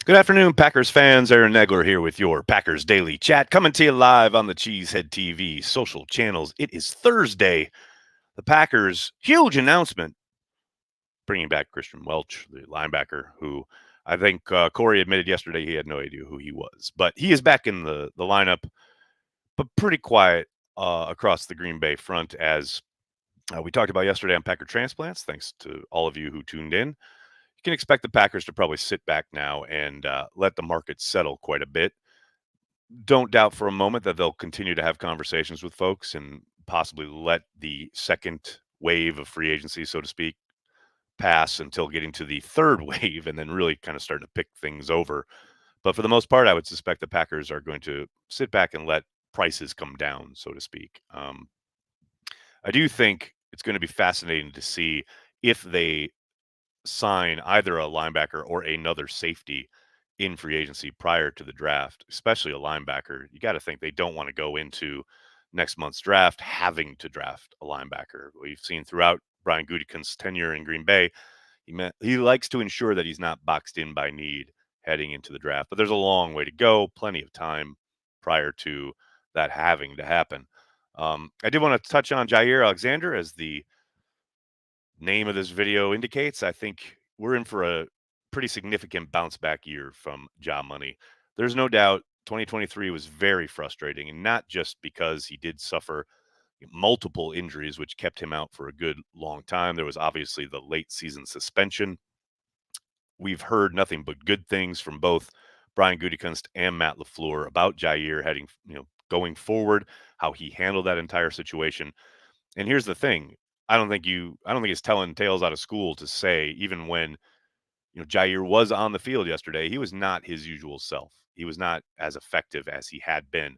Good afternoon, Packers fans. Aaron Negler here with your Packers Daily Chat, coming to you live on the Cheesehead TV social channels. It is Thursday. The Packers' huge announcement bringing back Christian Welch, the linebacker, who I think Corey admitted yesterday he had no idea who he was. But he is back in the lineup, but pretty quiet across the Green Bay front as we talked about yesterday on Packer Transplants. Thanks to all of you who tuned in. You can expect the Packers to probably sit back now and let the market settle quite a bit. Don't doubt for a moment that they'll continue to have conversations with folks and possibly let the second wave of free agency, so to speak, pass until getting to the third wave and then really kind of starting to pick things over. But for the most part, I would suspect the Packers are going to sit back and let prices come down, so to speak. I do think it's going to be fascinating to see if they sign either a linebacker or another safety in free agency prior to the draft, especially a linebacker. You got to think they don't want to go into next month's draft having to draft a linebacker. We've seen throughout Brian Gutekunst's tenure in Green Bay, he likes to ensure that he's not boxed in by need heading into the draft. But there's a long way to go, plenty of time prior to that having to happen. I did want to touch on Jaire Alexander as the name of this video indicates. I think we're in for a pretty significant bounce back year from Ja Money. There's no doubt 2023 was very frustrating, and not just because he did suffer multiple injuries, which kept him out for a good long time. There was obviously the late season suspension. We've heard nothing but good things from both Brian Gutekunst and Matt LaFleur about Jair heading, going forward, how he handled that entire situation. And here's the thing. I don't think it's telling tales out of school to say, even when, Jair was on the field yesterday, he was not his usual self. He was not as effective as he had been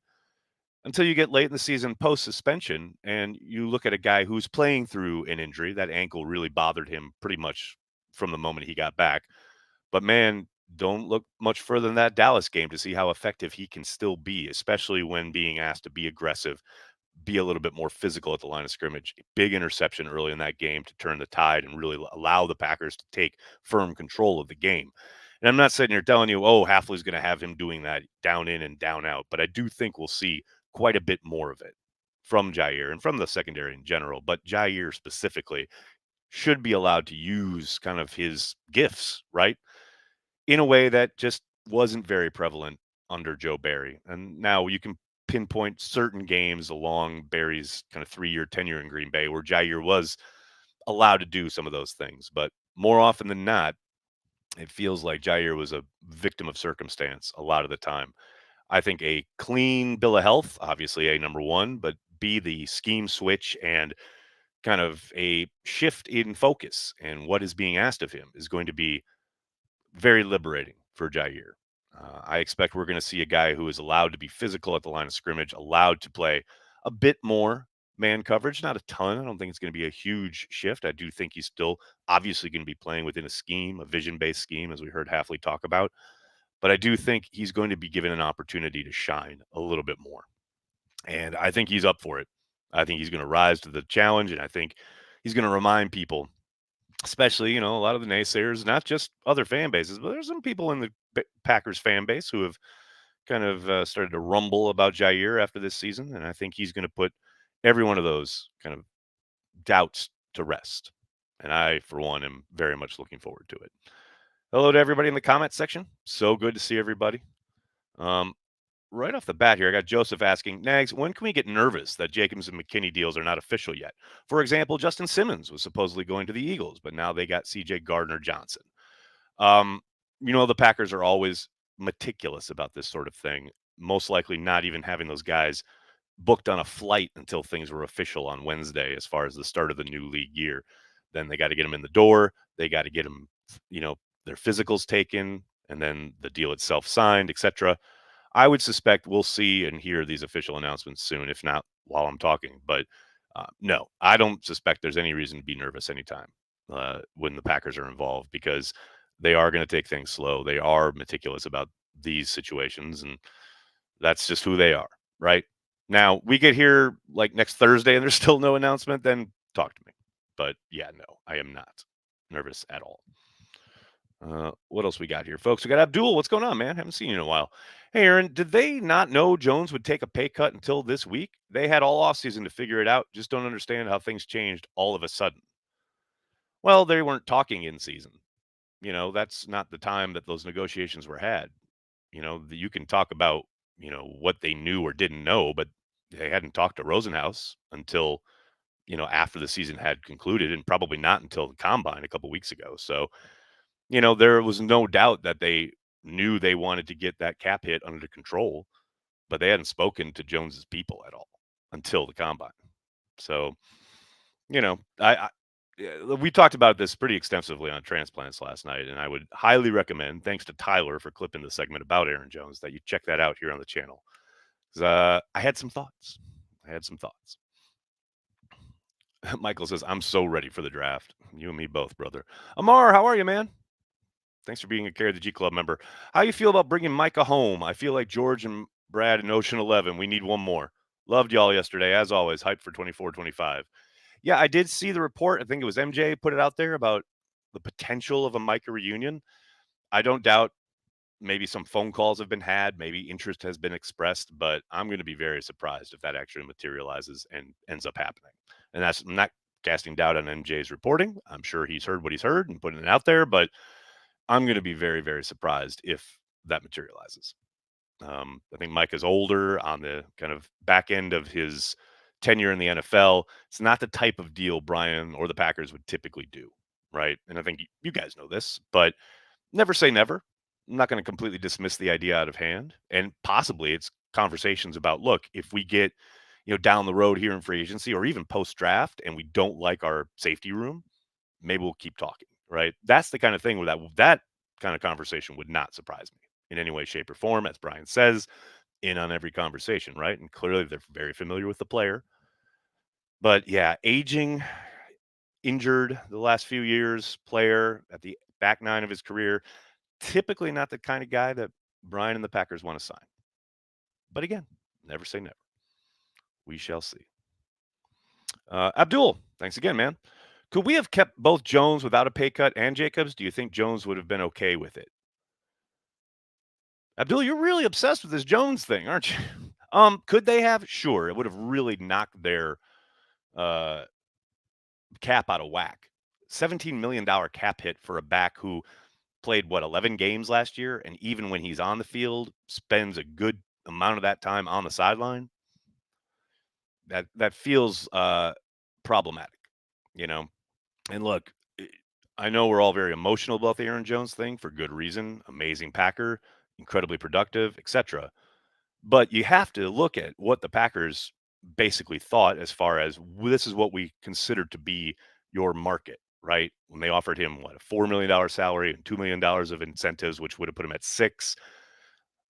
until you get late in the season post suspension and you look at a guy who's playing through an injury. That ankle really bothered him pretty much from the moment he got back. But man, don't look much further than that Dallas game to see how effective he can still be, especially when being asked to be aggressive, be a little bit more physical at the line of scrimmage. Big interception early in that game to turn the tide and really allow the Packers to take firm control of the game. And I'm not sitting here telling you, oh, Halfley's going to have him doing that down in and down out, but I do think we'll see quite a bit more of it from Jair and from the secondary in general. But Jair specifically should be allowed to use kind of his gifts, right? In a way that just wasn't very prevalent under Joe Barry. And now you can pinpoint certain games along Barry's kind of 3-year tenure in Green Bay where Jair was allowed to do some of those things. But more often than not, it feels like Jair was a victim of circumstance a lot of the time. I think a clean bill of health, obviously a number one, but B, the scheme switch and kind of a shift in focus and what is being asked of him is going to be very liberating for Jair. I expect we're going to see a guy who is allowed to be physical at the line of scrimmage, allowed to play a bit more man coverage, not a ton. I don't think it's going to be a huge shift. I do think he's still obviously going to be playing within a scheme, a vision based scheme, as we heard Halfley talk about. But I do think he's going to be given an opportunity to shine a little bit more. And I think he's up for it. I think he's going to rise to the challenge. And I think he's going to remind people, especially, a lot of the naysayers, not just other fan bases, but there's some people in the Packers fan base who have kind of started to rumble about Jair after this season. And I think he's going to put every one of those kind of doubts to rest. And I, for one, am very much looking forward to it. Hello to everybody in the comment section. So good to see everybody. Right off the bat here, I got Joseph asking, Nags, when can we get nervous that Jacobs and McKinney deals are not official yet? For example, Justin Simmons was supposedly going to the Eagles, but now they got C.J. Gardner-Johnson. The Packers are always meticulous about this sort of thing, most likely not even having those guys booked on a flight until things were official on Wednesday as far as the start of the new league year. Then they got to get them in the door. They got to get them, their physicals taken, and then the deal itself signed, etc. I would suspect we'll see and hear these official announcements soon, if not while I'm talking. But no, I don't suspect there's any reason to be nervous anytime when the Packers are involved because they are going to take things slow. They are meticulous about these situations, and that's just who they are, right? Now, we get here like next Thursday and there's still no announcement, then talk to me. But yeah, no, I am not nervous at all. What else we got here, folks? We got Abdul. What's going on, man? Haven't seen you in a while. Hey, Aaron, did they not know Jones would take a pay cut until this week? They had all offseason to figure it out. Just don't understand how things changed all of a sudden. Well, they weren't talking in season. That's not the time that those negotiations were had. You can talk about, what they knew or didn't know, but they hadn't talked to Rosenhaus until, after the season had concluded, and probably not until the combine a couple weeks ago. So, there was no doubt that they knew they wanted to get that cap hit under control, but they hadn't spoken to Jones's people at all until the combine. So, we talked about this pretty extensively on Transplants last night, and I would highly recommend, thanks to Tyler for clipping the segment about Aaron Jones, that you check that out here on the channel. Because I had some thoughts. Michael says, I'm so ready for the draft. You and me both, brother. Amar, how are you, man? Thanks for being a Carry the G Club member. How you feel about bringing Micah home? I feel like George and Brad in Ocean 11. We need one more. Loved y'all yesterday, as always. Hyped for 24-25. Yeah, I did see the report. I think it was MJ put it out there about the potential of a Micah reunion. I don't doubt maybe some phone calls have been had, maybe interest has been expressed, but I'm going to be very surprised if that actually materializes and ends up happening. And I'm not casting doubt on MJ's reporting. I'm sure he's heard what he's heard and putting it out there, but I'm going to be very, very surprised if that materializes. I think Mike is older on the kind of back end of his tenure in the NFL. It's not the type of deal Brian or the Packers would typically do, right? And I think you guys know this, but never say never. I'm not going to completely dismiss the idea out of hand. And possibly it's conversations about, look, if we get, down the road here in free agency or even post draft and we don't like our safety room, maybe we'll keep talking, right? That's the kind of thing where that kind of conversation would not surprise me in any way, shape, or form, as Brian says, in on every conversation, right? And clearly they're very familiar with the player. But yeah, aging, injured the last few years, player at the back nine of his career, typically not the kind of guy that Brian and the Packers want to sign. But again, never say never. We shall see. Abdul, thanks again, man. Could we have kept both Jones without a pay cut and Jacobs? Do you think Jones would have been okay with it? Abdul, you're really obsessed with this Jones thing, aren't you? Could they have? Sure. It would have really knocked their cap out of whack. $17 million cap hit for a back who played 11 games last year, and even when he's on the field, spends a good amount of that time on the sideline. That feels problematic, And look, I know we're all very emotional about the Aaron Jones thing for good reason. Amazing Packer, incredibly productive, etc. But you have to look at what the Packers basically thought as far as this is what we considered to be your market, right? When they offered him a $4 million salary and $2 million of incentives, which would have put him at 6.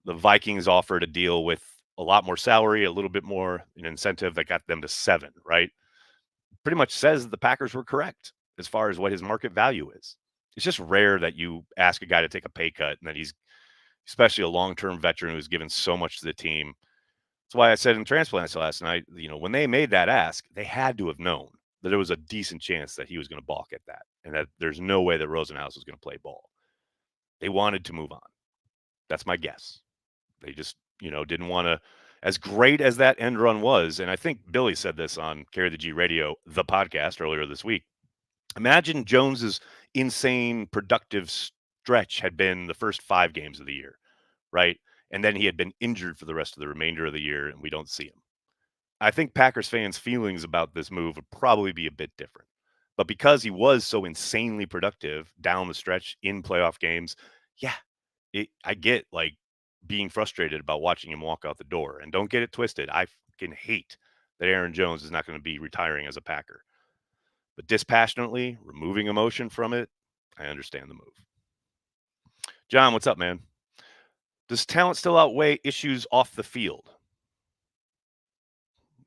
The Vikings offered a deal with a lot more salary, a little bit more an incentive that got them to 7, right? Pretty much says the Packers were correct as far as what his market value is. It's just rare that you ask a guy to take a pay cut and that he's especially a long-term veteran who's given so much to the team. That's why I said in Transplants last night, when they made that ask, they had to have known that there was a decent chance that he was going to balk at that and that there's no way that Rosenhaus was going to play ball. They wanted to move on. That's my guess. They just, didn't want to, as great as that end run was. And I think Billy said this on Carry the G Radio, the podcast earlier this week. Imagine Jones's insane productive stretch had been the first 5 games of the year, right? And then he had been injured for the rest of the remainder of the year, and we don't see him. I think Packers fans' feelings about this move would probably be a bit different. But because he was so insanely productive down the stretch in playoff games, yeah, I get being frustrated about watching him walk out the door. And don't get it twisted. I fucking hate that Aaron Jones is not going to be retiring as a Packer. But dispassionately removing emotion from it, I understand the move. John, what's up, man? Does talent still outweigh issues off the field?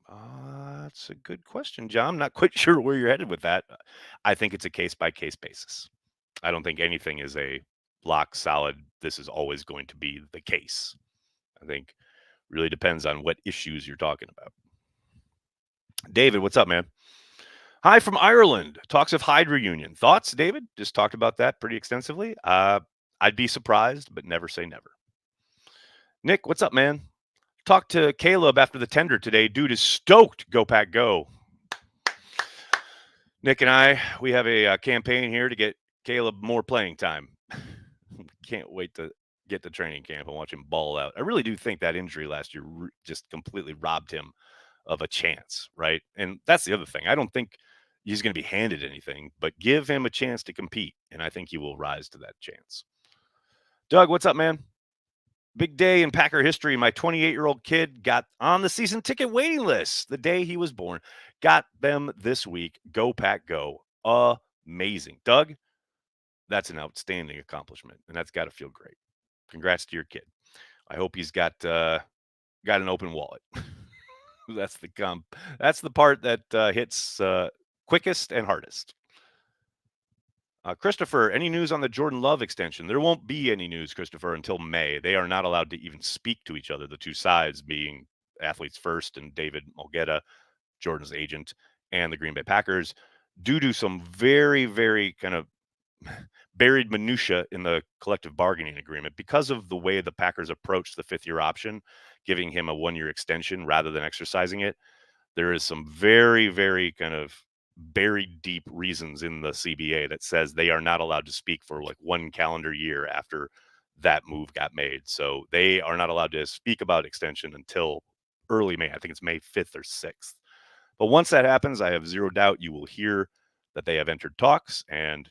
That's a good question, John. I'm not quite sure where you're headed with that. I think it's a case-by-case basis. I don't think anything is a lock solid, this is always going to be the case. I think really depends on what issues you're talking about. David, what's up, man? Hi from Ireland. Talks of Hyde reunion. Thoughts, David? Just talked about that pretty extensively. I'd be surprised, but never say never. Nick, what's up, man? Talked to Caleb after the tender today. Dude is stoked. Go Pack Go. Nick and I, we have a campaign here to get Caleb more playing time. Can't wait to get to training camp and watch him ball out. I really do think that injury last year just completely robbed him of a chance, right? And that's the other thing. I don't think he's going to be handed anything, but give him a chance to compete, and I think he will rise to that chance. Doug, what's up, man? Big day in Packer history. My 28-year-old kid got on the season ticket waiting list the day he was born. Got them this week. Go Pack Go. Amazing. Doug, that's an outstanding accomplishment, and that's got to feel great. Congrats to your kid. I hope he's got an open wallet. That's the part that hits quickest and hardest. Christopher, any news on the Jordan Love extension? There won't be any news, Christopher, until May. They are not allowed to even speak to each other, the two sides being Athletes First and David Mulgeta, Jordan's agent, and the Green Bay Packers, due to some very, very kind of buried minutia in the collective bargaining agreement because of the way the Packers approached the fifth-year option, giving him a one-year extension rather than exercising it. There is some very, very kind of buried deep reasons in the CBA that says they are not allowed to speak for like one calendar year after that move got made. So they are not allowed to speak about extension until early May. I think it's May 5th or 6th. But once that happens, I have zero doubt you will hear that they have entered talks, and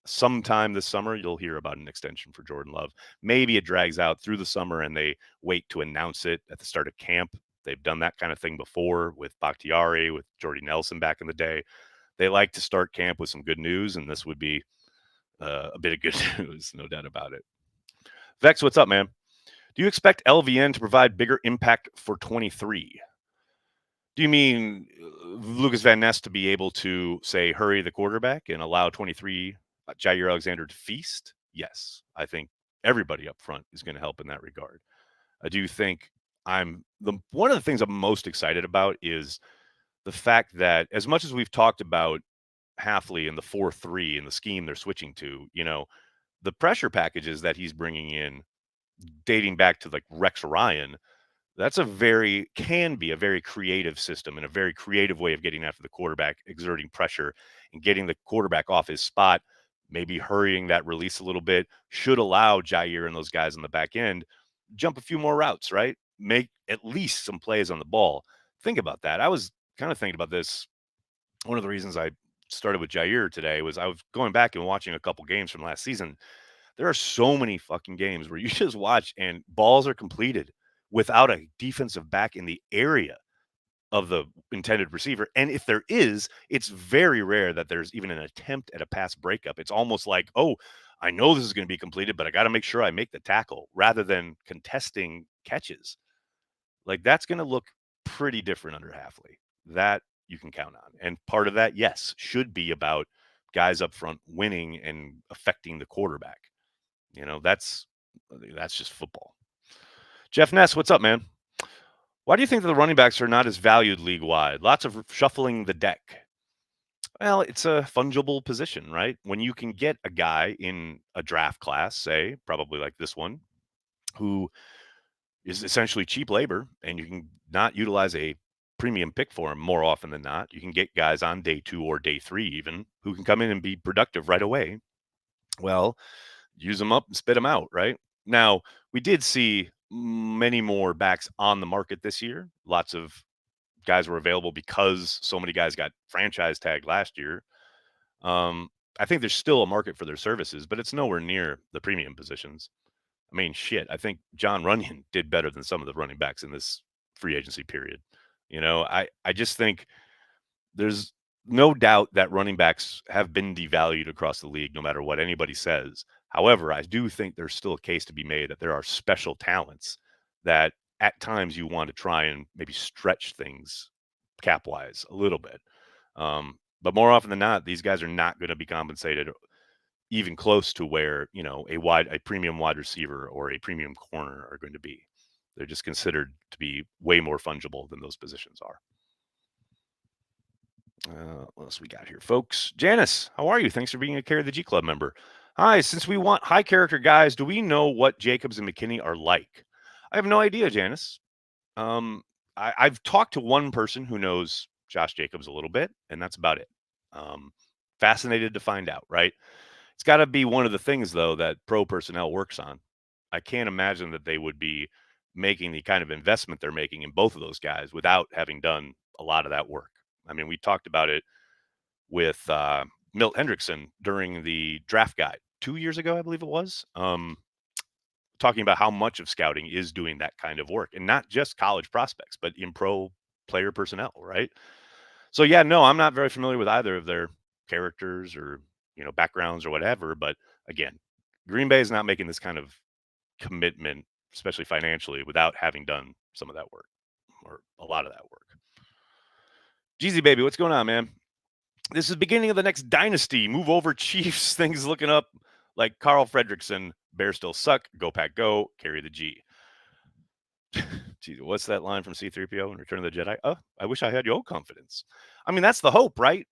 sometime this summer you'll hear about an extension for Jordan Love. Maybe it drags out through the summer and they wait to announce it at the start of camp. They've done that kind of thing before with Bakhtiari, with Jordy Nelson back in the day. They like to start camp with some good news, and this would be a bit of good news, no doubt about it. Vex, what's up, man? Do you expect LVN to provide bigger impact for 23? Do you mean Lucas Van Ness to be able to, say, hurry the quarterback and allow 23 Jaire Alexander to feast? Yes. I think everybody up front is going to help in that regard. I do think one of the things I'm most excited about is the fact that as much as we've talked about Halfley and the 4-3 and the scheme they're switching to, the pressure packages that he's bringing in dating back to like Rex Ryan, can be a very creative system and a very creative way of getting after the quarterback, exerting pressure and getting the quarterback off his spot, maybe hurrying that release a little bit, should allow Jaire and those guys on the back end jump a few more routes, right? Make at least some plays on the ball. Think about that. I was kind of thinking about this. One of the reasons I started with Jaire today was I was going back and watching a couple games from last season. There are so many fucking games where you just watch and balls are completed without a defensive back in the area of the intended receiver. And if there is, it's very rare that there's even an attempt at a pass breakup. It's almost like, oh, I know this is going to be completed, but I got to make sure I make the tackle rather than contesting catches. Like that's going to look pretty different under Halfley. That you can count on. And part of that, yes, should be about guys up front winning and affecting the quarterback. That's just football. Jeff Ness, what's up, man? Why do you think that the running backs are not as valued league-wide? Lots of shuffling the deck. Well, it's a fungible position, right? When you can get a guy in a draft class, say, probably like this one, who is essentially cheap labor, and you can not utilize a premium pick for him more often than not. You can get guys on day 2 or day 3 even who can come in and be productive right away. Well, use them up and spit them out, right? Now, we did see many more backs on the market this year. Lots of guys were available because so many guys got franchise tagged last year. I think there's still a market for their services, but it's nowhere near the premium positions. I mean, shit, I think John Runyon did better than some of the running backs in this free agency period. I just think there's no doubt that running backs have been devalued across the league, no matter what anybody says. However, I do think there's still a case to be made that there are special talents that at times you want to try and maybe stretch things cap wise a little bit. But more often than not, these guys are not going to be compensated even close to where, a premium wide receiver or a premium corner are going to be. They're just considered to be way more fungible than those positions are. What else we got here, folks? Janice, how are you? Thanks for being a Carry the G Club member. Hi, since we want high character guys, do we know what Jacobs and McKinney are like? I have no idea, Janice. Um, I've talked to one person who knows Josh Jacobs a little bit, and that's about it. Um, Fascinated to find out, right? It's got to be one of the things, though, that pro personnel works on. I can't imagine that they would be making the kind of investment they're making in both of those guys without having done a lot of that work. I mean, we talked about it with Milt Hendrickson during the draft guide 2 years ago, I believe it was. Talking about how much of scouting is doing that kind of work, and not just college prospects, but in pro player personnel, right? So yeah, no, I'm not very familiar with either of their characters or backgrounds or whatever. But again, Green Bay is not making this kind of commitment, especially financially, without having done some of that work or a lot of that work. Jeezy baby, what's going on, man? This is the beginning of the next dynasty. Move over, Chiefs. Things looking up like Carl Fredrickson. Bears still suck. Go Pack Go. Carry the G. Jeez, what's that line from C-3PO in Return of the Jedi? Oh, I wish I had your confidence. I mean, that's the hope, right?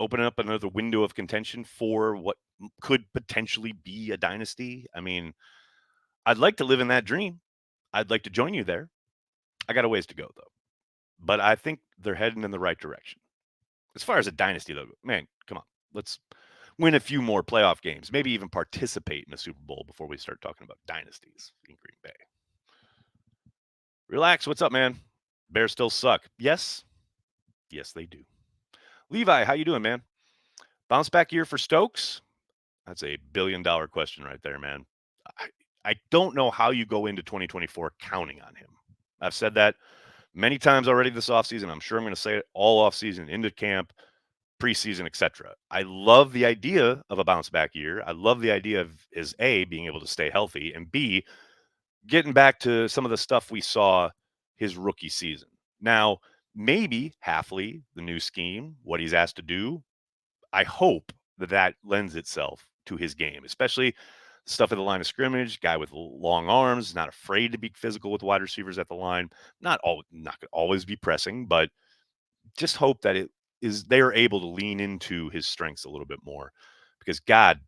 Opening up another window of contention for what could potentially be a dynasty. I mean, I'd like to live in that dream. I'd like to join you there. I got a ways to go, though. But I think they're heading in the right direction. As far as a dynasty, though, man, come on. Let's win a few more playoff games, maybe even participate in a Super Bowl before we start talking about dynasties in Green Bay. Relax. What's up, man? Bears still suck. Yes. Yes, they do. Levi, how you doing, man? Bounce back year for Stokes? That's a $1 billion question right there, man. I don't know how you go into 2024 counting on him. I've said that many times already this offseason. I'm sure I'm going to say it all offseason, into camp, preseason, etc. I love the idea of a bounce back year. I love the idea of his A, being able to stay healthy, and B, getting back to some of the stuff we saw his rookie season. Now, maybe Halfley, the new scheme, what he's asked to do, I hope that lends itself to his game, especially stuff at the line of scrimmage, guy with long arms, not afraid to be physical with wide receivers at the line, not going to always be pressing, but just hope that they are able to lean into his strengths a little bit more, because God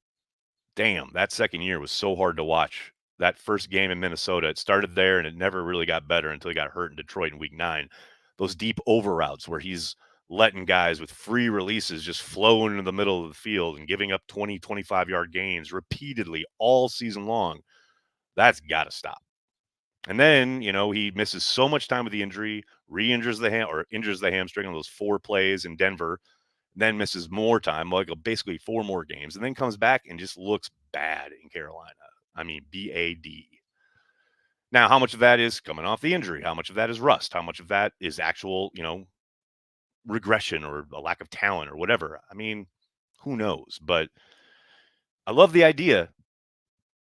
damn, that second year was so hard to watch. That first game in Minnesota, it started there and it never really got better until he got hurt in Detroit in week 9. Those deep over routes where he's letting guys with free releases just flow into the middle of the field and giving up 20, 25-yard gains repeatedly all season long. That's got to stop. And then, he misses so much time with the injury, re-injures injures the hamstring on those 4 plays in Denver, then misses more time, like basically 4 more games, and then comes back and just looks bad in Carolina. I mean, bad. Now, how much of that is coming off the injury? How much of that is rust? How much of that is actual, regression or a lack of talent or whatever? I mean, who knows? But I love the idea,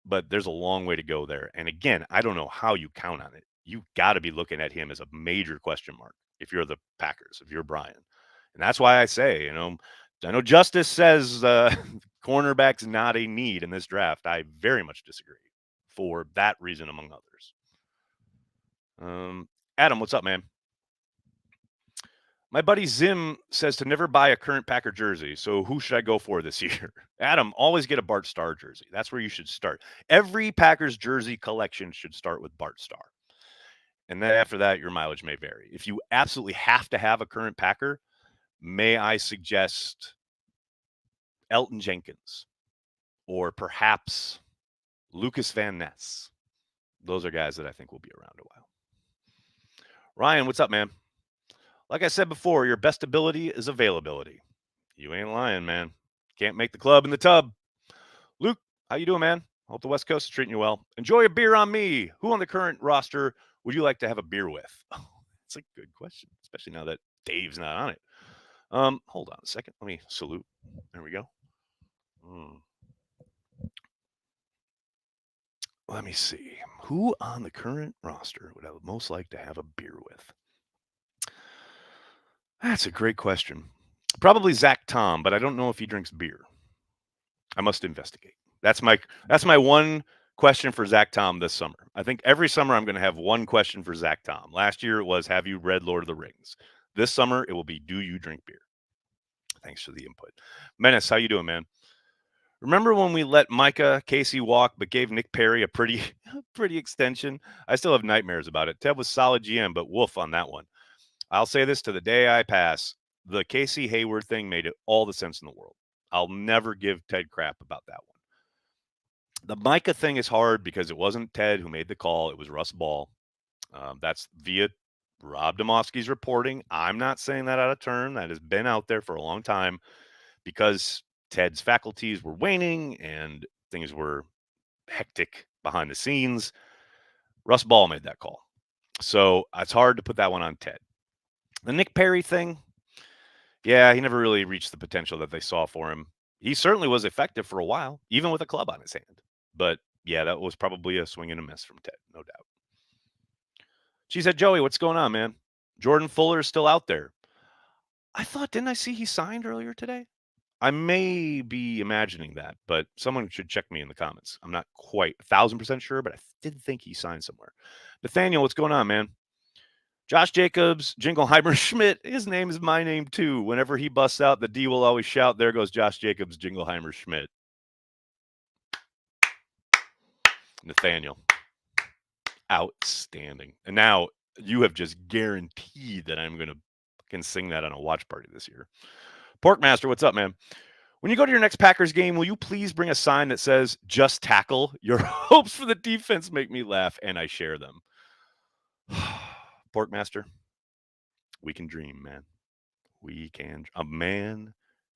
but there's a long way to go there. And again, I don't know how you count on it. You've got to be looking at him as a major question mark if you're the Packers, if you're Brian. And that's why I say, I know Justice says cornerback's not a need in this draft. I very much disagree for that reason, among others. Adam, what's up, man? My buddy Zim says to never buy a current Packer jersey. So who should I go for this year? Adam, always get a Bart Starr jersey. That's where you should start. Every Packers jersey collection should start with Bart Starr. And then after that, your mileage may vary. If you absolutely have to have a current Packer, may I suggest Elton Jenkins or perhaps Lucas Van Ness? Those are guys that I think will be around a while. Ryan, what's up, man? Like I said before, your best ability is availability. You ain't lying, man. Can't make the club in the tub. Luke, how you doing, man? Hope the West Coast is treating you well. Enjoy a beer on me. Who on the current roster would you like to have a beer with? Oh, it's a good question, especially now that Dave's not on it. Hold on a second. Let me salute. There we go. Let me see. Who on the current roster would I most like to have a beer with? That's a great question. Probably Zach Tom, but I don't know if he drinks beer. I must investigate. That's my one question for Zach Tom this summer. I think every summer I'm going to have one question for Zach Tom. Last year it was, have you read Lord of the Rings? This summer it will be, do you drink beer? Thanks for the input. Menace, how you doing, man? Remember when we let Micah Casey walk, but gave Nick Perry a pretty, pretty extension? I still have nightmares about it. Ted was solid GM, but woof on that one. I'll say this to the day I pass: the Casey Hayward thing made all the sense in the world. I'll never give Ted crap about that one. The Micah thing is hard because it wasn't Ted who made the call; it was Russ Ball. That's via Rob Domofsky's reporting. I'm not saying that out of turn. That has been out there for a long time because Ted's faculties were waning and things were hectic behind the scenes. Russ Ball made that call. So it's hard to put that one on Ted. The Nick Perry thing, yeah, he never really reached the potential that they saw for him. He certainly was effective for a while, even with a club on his hand. But yeah, that was probably a swing and a miss from Ted, no doubt. She said, Joey, what's going on, man? Jordan Fuller is still out there. Didn't I see he signed earlier today? I may be imagining that, but someone should check me in the comments. I'm not quite 1,000% sure, but I did think he signed somewhere. Nathaniel, what's going on, man? Josh Jacobs, Jingleheimer Schmidt. His name is my name too. Whenever he busts out, the D will always shout, there goes Josh Jacobs, Jingleheimer Schmidt. Nathaniel. Outstanding. And now you have just guaranteed that I'm going to can sing that on a watch party this year. Porkmaster, what's up, man? When you go to your next Packers game, will you please bring a sign that says, just tackle? Your hopes for the defense make me laugh, and I share them. Porkmaster, we can dream, man. We can. A man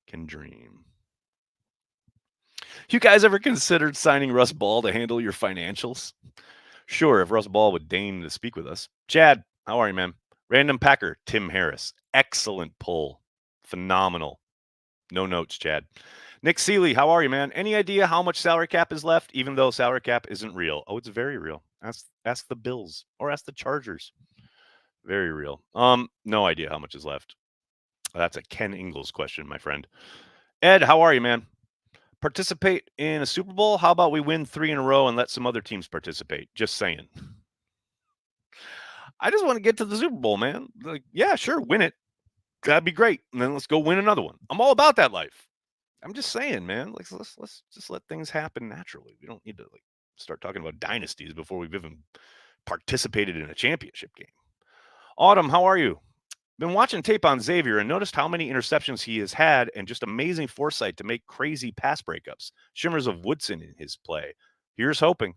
can dream. You guys ever considered signing Russ Ball to handle your financials? Sure, if Russ Ball would deign to speak with us. Chad, how are you, man? Random Packer, Tim Harris. Excellent pull. Phenomenal. No notes, Chad. Nick Seeley, how are you, man? Any idea how much salary cap is left, even though salary cap isn't real? Oh, it's very real. Ask the Bills or ask the Chargers. Very real. No idea how much is left. That's a Ken Ingalls question, my friend. Ed, how are you, man? Participate in a Super Bowl? How about we win 3 in a row and let some other teams participate? Just saying. I just want to get to the Super Bowl, man. Like, yeah, sure, win it. That'd be great. And then let's go win another one. I'm all about that life. I'm just saying, man. Like, let's just let things happen naturally. We don't need to like start talking about dynasties before we've even participated in a championship game. Autumn, how are you? Been watching tape on Xavier and noticed how many interceptions he has had and just amazing foresight to make crazy pass breakups. Shimmers of Woodson in his play. Here's hoping.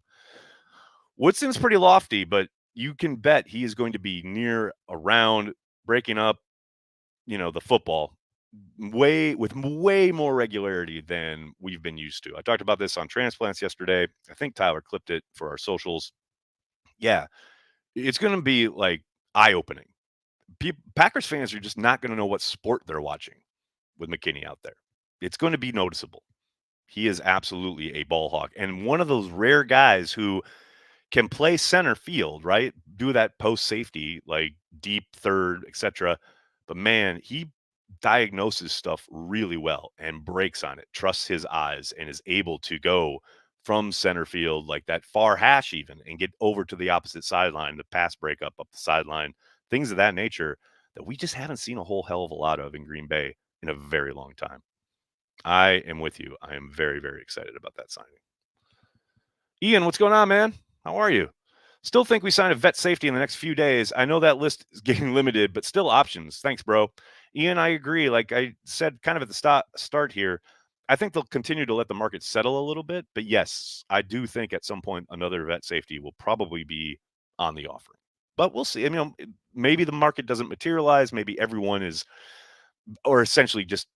Woodson's pretty lofty, but you can bet he is going to be near, around, breaking up, the football with way more regularity than we've been used to. I talked about this on Transplants yesterday. I think Tyler clipped it for our socials. Yeah, it's going to be like eye-opening. Packers fans are just not going to know what sport they're watching with McKinney out there. It's going to be noticeable. He is absolutely a ball hawk and one of those rare guys who can play center field, right? Do that post safety, like deep third, etc. But man, he diagnoses stuff really well and breaks on it, trusts his eyes, and is able to go from center field, like that far hash even, and get over to the opposite sideline, the pass breakup up the sideline, things of that nature that we just haven't seen a whole hell of a lot of in Green Bay in a very long time. I am with you. I am very, very excited about that signing. Ian, what's going on, man? How are you? Still think we sign a vet safety in the next few days. I know that list is getting limited, but still options. Thanks, bro. Ian, I agree. Like I said kind of at the start here, I think they'll continue to let the market settle a little bit. But yes, I do think at some point another vet safety will probably be on the offering. But we'll see. I mean, maybe the market doesn't materialize. Maybe everyone is, or essentially just,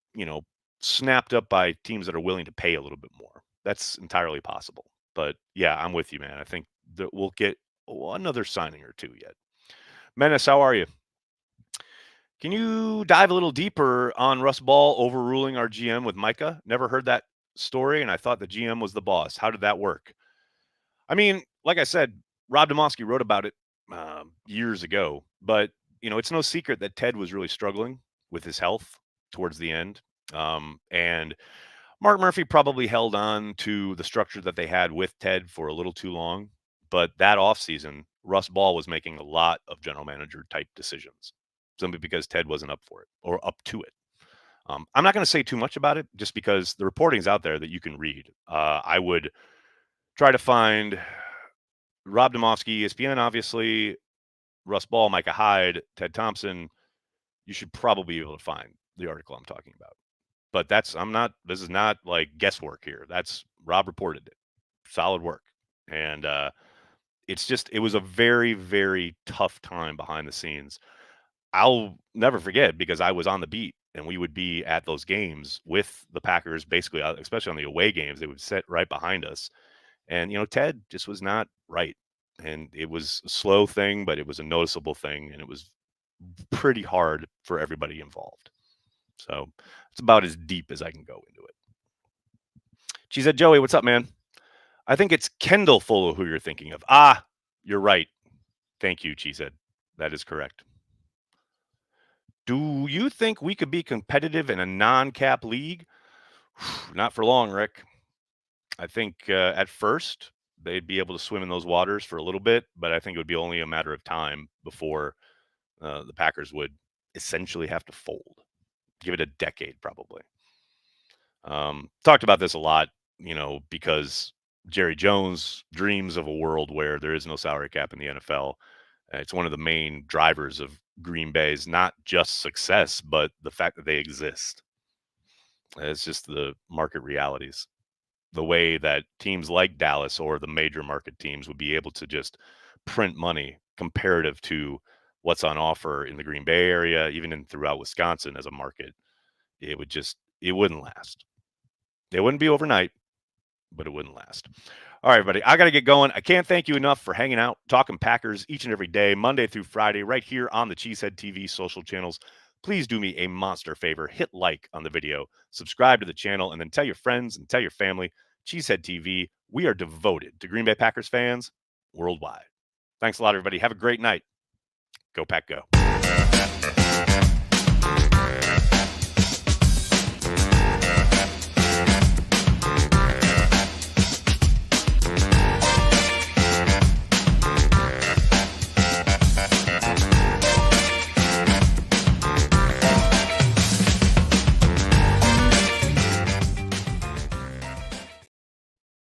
snapped up by teams that are willing to pay a little bit more. That's entirely possible. But yeah, I'm with you, man. I think that we'll get another signing or two yet. Menace, how are you? Can you dive a little deeper on Russ Ball overruling our GM with Micah? Never heard that story, and I thought the GM was the boss. How did that work? I mean, like I said, Rob Domofsky wrote about it years ago, but it's no secret that Ted was really struggling with his health towards the end, and Mark Murphy probably held on to the structure that they had with Ted for a little too long. But that offseason, Russ Ball was making a lot of general manager type decisions, simply because Ted wasn't up for it or up to it. I'm not going to say too much about it just because the reporting's out there that you can read. I would try to find Rob Domofsky, ESPN, obviously, Russ Ball, Micah Hyde, Ted Thompson. You should probably be able to find the article I'm talking about. But this is not like guesswork here. That's Rob reported it. Solid work. And it was a very, very tough time behind the scenes. I'll never forget because I was on the beat and we would be at those games with the Packers, basically, especially on the away games. They would sit right behind us. And, Ted just was not right. And it was a slow thing, but it was a noticeable thing. And it was pretty hard for everybody involved. So it's about as deep as I can go into it. She said, Joey, what's up, man? I think it's Kendall Fuller who you're thinking of. Ah, you're right. Thank you, she said. That is correct. Do you think we could be competitive in a non-cap league? Not for long, Rick. I think at first they'd be able to swim in those waters for a little bit, but I think it would be only a matter of time before the Packers would essentially have to fold. Give it a decade, probably. Talked about this a lot, because Jerry Jones dreams of a world where there is no salary cap in the NFL. It's one of the main drivers of Green Bay's not just success, but the fact that they exist. It's just the market realities. The way that teams like Dallas or the major market teams would be able to just print money comparative to what's on offer in the Green Bay area, even throughout Wisconsin as a market, it wouldn't last. It wouldn't be overnight, but it wouldn't last. All right, everybody, I got to get going. I can't thank you enough for hanging out, talking Packers each and every day, Monday through Friday, right here on the Cheesehead TV social channels. Please do me a monster favor. Hit like on the video, subscribe to the channel, and then tell your friends and tell your family. Cheesehead TV, we are devoted to Green Bay Packers fans worldwide. Thanks a lot, everybody. Have a great night. Go Pack Go.